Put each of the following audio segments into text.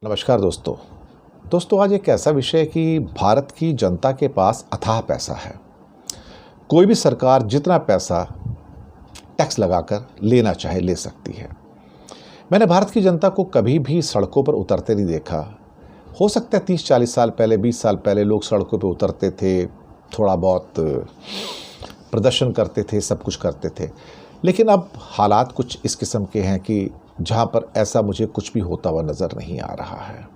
नमस्कार दोस्तों आज एक ऐसा विषय है कि भारत की जनता के पास अथाह पैसा है। कोई भी सरकार जितना पैसा टैक्स लगाकर लेना चाहे ले सकती है। मैंने भारत की जनता को कभी भी सड़कों पर उतरते नहीं देखा। हो सकता है 30-40 साल पहले 20 साल पहले लोग सड़कों पर उतरते थे, थोड़ा बहुत प्रदर्शन करते थे, सब कुछ करते थे, लेकिन अब हालात कुछ इस किस्म के हैं कि जहाँ पर ऐसा मुझे कुछ भी होता हुआ नज़र नहीं आ रहा है।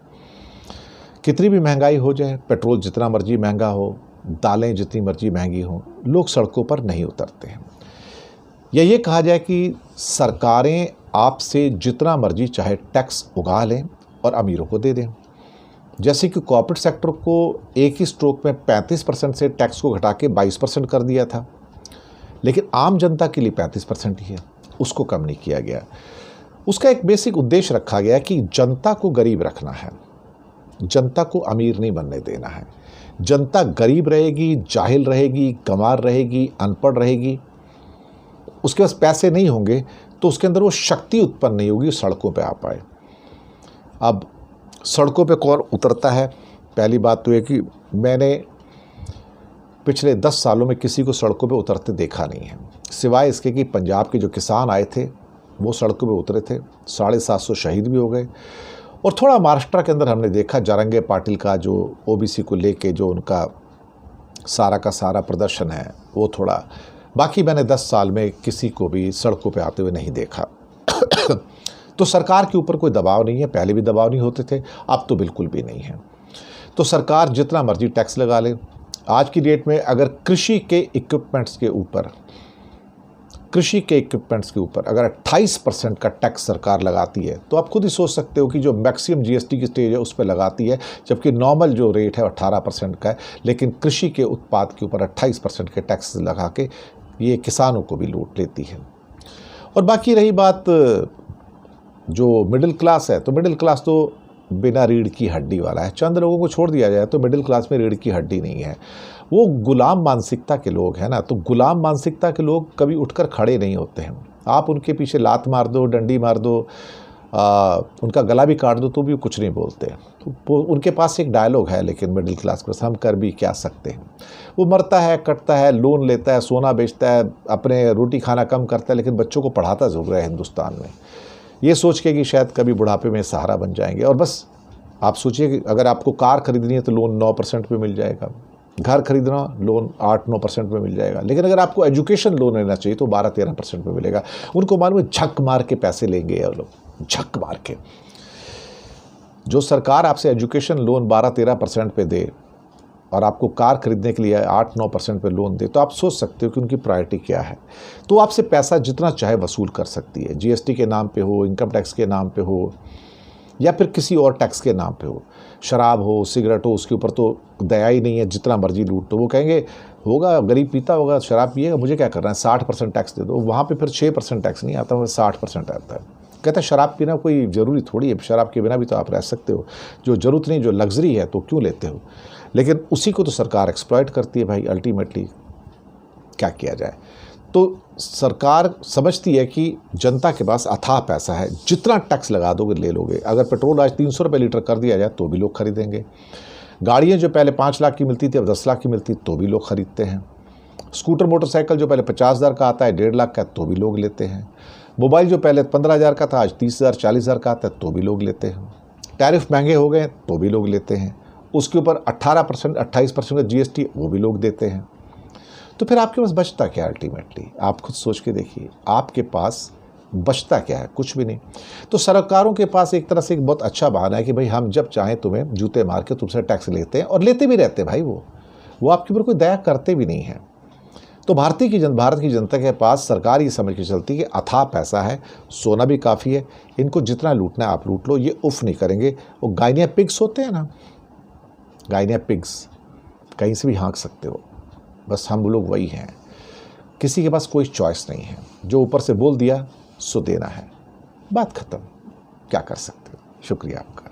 कितनी भी महंगाई हो जाए, पेट्रोल जितना मर्जी महंगा हो, दालें जितनी मर्जी महंगी हों, लोग सड़कों पर नहीं उतरते हैं। या ये कहा जाए कि सरकारें आपसे जितना मर्जी चाहे टैक्स उगा लें और अमीरों को दे दें। जैसे कि कॉर्पोरेट सेक्टर को एक ही स्ट्रोक में 35% से टैक्स को घटा के 22% कर दिया था, लेकिन आम जनता के लिए 35% ही है, उसको कम नहीं किया गया। उसका एक बेसिक उद्देश्य रखा गया कि जनता को गरीब रखना है, जनता को अमीर नहीं बनने देना है। जनता गरीब रहेगी, जाहिल रहेगी, गंवार रहेगी, अनपढ़ रहेगी, उसके पास पैसे नहीं होंगे तो उसके अंदर वो शक्ति उत्पन्न नहीं होगी, सड़कों पे आ पाए। अब सड़कों पे कौन उतरता है? पहली बात तो ये कि मैंने पिछले 10 सालों में किसी को सड़कों पे उतरते देखा नहीं है, सिवाय इसके कि पंजाब के जो किसान आए थे वो सड़कों पे उतरे थे, 750 शहीद भी हो गए। और थोड़ा महाराष्ट्र के अंदर हमने देखा जरंगे पाटिल का जो ओबीसी को लेके जो उनका सारा का सारा प्रदर्शन है वो थोड़ा, बाकी मैंने 10 साल में किसी को भी सड़कों पे आते हुए नहीं देखा। तो सरकार के ऊपर कोई दबाव नहीं है, पहले भी दबाव नहीं होते थे, अब तो बिल्कुल भी नहीं है। तो सरकार जितना मर्जी टैक्स लगा ले। आज की डेट में अगर कृषि के इक्विपमेंट्स के ऊपर अगर 28% का टैक्स सरकार लगाती है तो आप खुद ही सोच सकते हो कि जो मैक्सिमम जीएसटी की स्टेज है उस पर लगाती है, जबकि नॉर्मल जो रेट है 18% का है, लेकिन कृषि के उत्पाद के ऊपर 28% के टैक्स लगा के ये किसानों को भी लूट लेती है। और बाकी रही बात जो मिडिल क्लास है, तो मिडिल क्लास तो बिना रीढ़ की हड्डी वाला है। चंद लोगों को छोड़ दिया जाए तो मिडिल क्लास में रीढ़ की हड्डी नहीं है, वो गुलाम मानसिकता के लोग हैं ना। तो गुलाम मानसिकता के लोग कभी उठकर खड़े नहीं होते हैं। आप उनके पीछे लात मार दो, डंडी मार दो, उनका गला भी काट दो तो भी कुछ नहीं बोलते। तो उनके पास एक डायलॉग है, लेकिन मिडिल क्लास पर हम कर भी क्या सकते हैं। वो मरता है, कटता है, लोन लेता है, सोना बेचता है, अपने रोटी खाना कम करता है, लेकिन बच्चों को पढ़ाता जरूर है हिंदुस्तान में, ये सोच के कि शायद कभी बुढ़ापे में सहारा बन जाएंगे। और बस आप सोचिए कि अगर आपको कार खरीदनी है तो लोन 9% पे मिल जाएगा, घर खरीदना लोन 8-9% पे मिल जाएगा, लेकिन अगर आपको एजुकेशन लोन लेना चाहिए तो 12-13% पे मिलेगा। उनको मालूम है झक मार के पैसे लेंगे ये लोग, झक मार के। जो सरकार आपसे एजुकेशन लोन 12-13% पे दे और आपको कार खरीदने के लिए 8-9% पे लोन दे, तो आप सोच सकते हो कि उनकी प्रायोरिटी क्या है। तो आपसे पैसा जितना चाहे वसूल कर सकती है, जीएसटी के नाम पे हो, इनकम टैक्स के नाम पे हो, या फिर किसी और टैक्स के नाम पे हो। शराब हो, सिगरेट हो, उसके ऊपर तो दया ही नहीं है, जितना मर्जी लूट। तो वो कहेंगे होगा गरीब पीता होगा, शराब पिएगा, मुझे क्या करना है, 60% टैक्स दे दो। वहाँ पे फिर 6% टैक्स नहीं आता, वहाँ 60% आता है। कहता है शराब पीना कोई ज़रूरी थोड़ी है, शराब के बिना भी तो आप रह सकते हो। जो ज़रूरत नहीं, जो लग्जरी है, तो क्यों लेते हो। लेकिन उसी को तो सरकार एक्सप्लॉइट करती है भाई। अल्टीमेटली क्या किया जाए। तो सरकार समझती है कि जनता के पास अथाह पैसा है, जितना टैक्स लगा दोगे ले लोगे। अगर पेट्रोल आज 300 रुपये लीटर कर दिया जाए तो भी लोग खरीदेंगे। गाड़ियाँ जो पहले 5 लाख की मिलती थी अब 10 लाख की मिलती, तो भी लोग खरीदते हैं। स्कूटर मोटरसाइकिल जो पहले 50,000 का आता है 1.5 लाख का, तो भी लोग लेते हैं। मोबाइल जो पहले 15,000 का था आज 30,000 40,000 का आता है, तो भी लोग लेते हैं। टैरिफ महंगे हो गए तो भी लोग लेते हैं। उसके ऊपर 18% 28% का जीएसटी वो भी लोग देते हैं। तो फिर आपके पास बचता क्या अल्टीमेटली? आप खुद सोच के देखिए, आपके पास बचता क्या है? कुछ भी नहीं। तो सरकारों के पास एक तरह से एक बहुत अच्छा बहाना है कि भाई हम जब चाहें तुम्हें जूते मार के तुमसे टैक्स लेते हैं, और लेते भी रहते हैं भाई। वो आपके ऊपर कोई दया करते भी नहीं है। तो भारत की जनता के पास सरकार ये समझ के चलती है कि अथाह पैसा है, सोना भी काफ़ी है, इनको जितना लूटना है आप लूट लो, ये उफ नहीं करेंगे। वो गाइनिया पिग्स होते हैं ना, गाइनिया पिग्स, कहीं से भी हाँक सकते हो, बस हम लोग वही हैं। किसी के पास कोई चॉइस नहीं है, जो ऊपर से बोल दिया सो देना है, बात ख़त्म। क्या कर सकते हो। शुक्रिया आपका।